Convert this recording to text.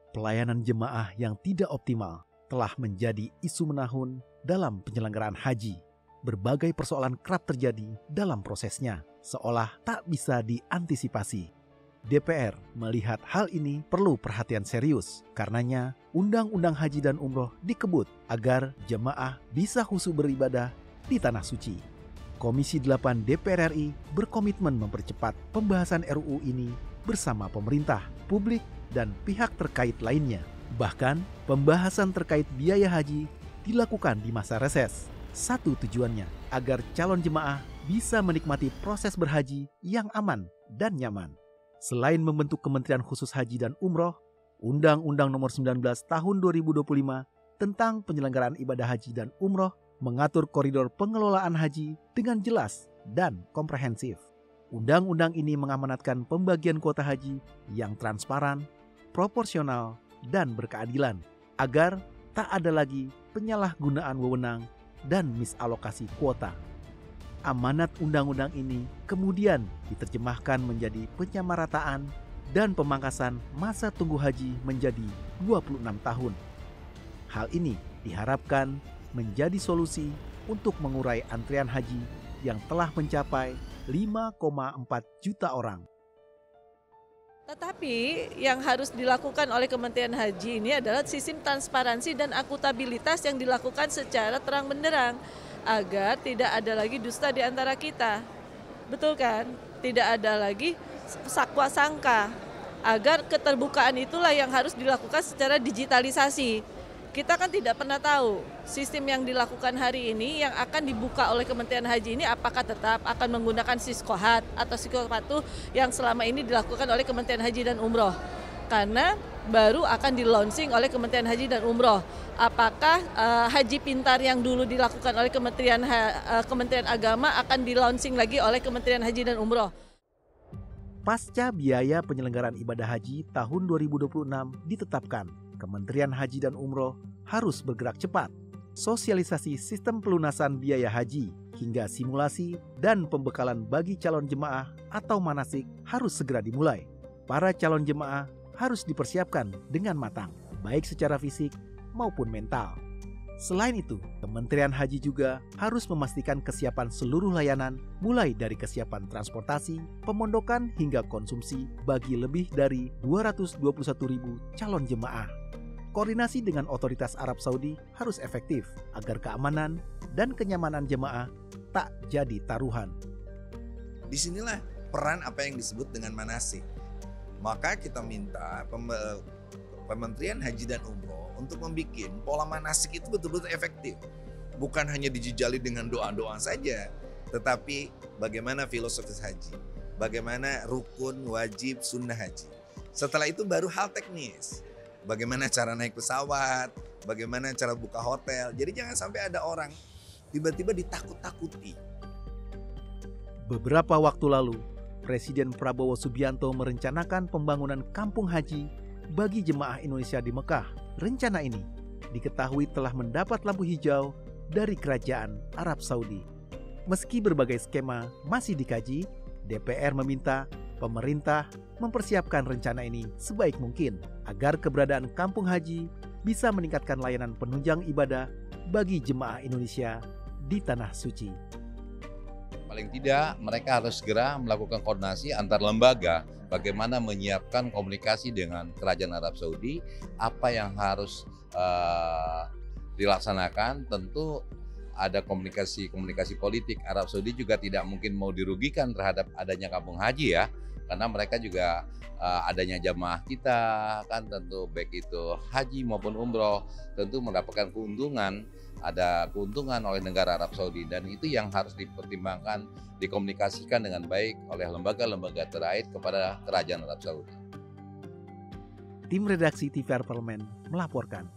Pelayanan jemaah yang tidak optimal telah menjadi isu menahun dalam penyelenggaraan haji. Berbagai persoalan kerap terjadi dalam prosesnya, seolah tak bisa diantisipasi. DPR melihat hal ini perlu perhatian serius, karenanya Undang-Undang Haji dan Umroh dikebut agar jemaah bisa khusyuk beribadah di Tanah Suci. Komisi 8 DPR RI berkomitmen mempercepat pembahasan RUU ini bersama pemerintah, publik, dan pihak terkait lainnya. Bahkan, pembahasan terkait biaya haji dilakukan di masa reses. Satu tujuannya, agar calon jemaah bisa menikmati proses berhaji yang aman dan nyaman. Selain membentuk Kementerian Khusus Haji dan Umroh, Undang-Undang Nomor 19 Tahun 2025 tentang penyelenggaraan ibadah haji dan umroh mengatur koridor pengelolaan haji dengan jelas dan komprehensif. Undang-undang ini mengamanatkan pembagian kuota haji yang transparan, proporsional, dan berkeadilan, agar tak ada lagi penyalahgunaan wewenang dan misalokasi kuota. Amanat undang-undang ini kemudian diterjemahkan menjadi penyamarataan dan pemangkasan masa tunggu haji menjadi 26 tahun. Hal ini diharapkan menjadi solusi untuk mengurai antrian haji yang telah mencapai 5,4 juta orang. Tetapi yang harus dilakukan oleh Kementerian Haji ini adalah sistem transparansi dan akuntabilitas yang dilakukan secara terang benderang agar tidak ada lagi dusta di antara kita. Betul kan? Tidak ada lagi sakwa sangka. Agar keterbukaan itulah yang harus dilakukan secara digitalisasi. Kita kan tidak pernah tahu sistem yang dilakukan hari ini yang akan dibuka oleh Kementerian Haji ini apakah tetap akan menggunakan Siskohat atau Siskopatuh yang selama ini dilakukan oleh Kementerian Haji dan Umroh. Karena baru akan di-launching oleh Kementerian Haji dan Umroh. Apakah Haji Pintar yang dulu dilakukan oleh Kementerian Agama akan di-launching lagi oleh Kementerian Haji dan Umroh? Pasca biaya penyelenggaraan ibadah haji tahun 2026 ditetapkan, Kementerian Haji dan Umroh harus bergerak cepat. Sosialisasi sistem pelunasan biaya haji hingga simulasi dan pembekalan bagi calon jemaah atau manasik harus segera dimulai. Para calon jemaah harus dipersiapkan dengan matang, baik secara fisik maupun mental. Selain itu, Kementerian Haji juga harus memastikan kesiapan seluruh layanan, mulai dari kesiapan transportasi, pemondokan hingga konsumsi bagi lebih dari 221.000 calon jemaah. Koordinasi dengan otoritas Arab Saudi harus efektif agar keamanan dan kenyamanan jemaah tak jadi taruhan. Disinilah peran apa yang disebut dengan manasik. Maka kita minta Kementerian Haji dan Umroh untuk membuat pola manasik itu betul-betul efektif. Bukan hanya dijejali dengan doa-doa saja, tetapi bagaimana filosofis haji, bagaimana rukun, wajib, sunnah haji. Setelah itu baru hal teknis, bagaimana cara naik pesawat, bagaimana cara buka hotel. Jadi jangan sampai ada orang tiba-tiba ditakut-takuti. Beberapa waktu lalu, Presiden Prabowo Subianto merencanakan pembangunan kampung haji bagi jemaah Indonesia di Mekah. Rencana ini diketahui telah mendapat lampu hijau dari Kerajaan Arab Saudi. Meski berbagai skema masih dikaji, DPR meminta pemerintah mempersiapkan rencana ini sebaik mungkin agar keberadaan kampung haji bisa meningkatkan layanan penunjang ibadah bagi jemaah Indonesia di Tanah Suci. Paling tidak mereka harus segera melakukan koordinasi antar lembaga bagaimana menyiapkan komunikasi dengan Kerajaan Arab Saudi, apa yang harus dilaksanakan. Tentu ada komunikasi politik. Arab Saudi juga tidak mungkin mau dirugikan terhadap adanya kampung haji ya, karena mereka juga adanya jamaah kita kan tentu baik itu haji maupun umroh tentu mendapatkan keuntungan, ada keuntungan oleh negara Arab Saudi, dan itu yang harus dipertimbangkan, dikomunikasikan dengan baik oleh lembaga-lembaga terkait kepada Kerajaan Arab Saudi. Tim redaksi TVR Parlemen melaporkan.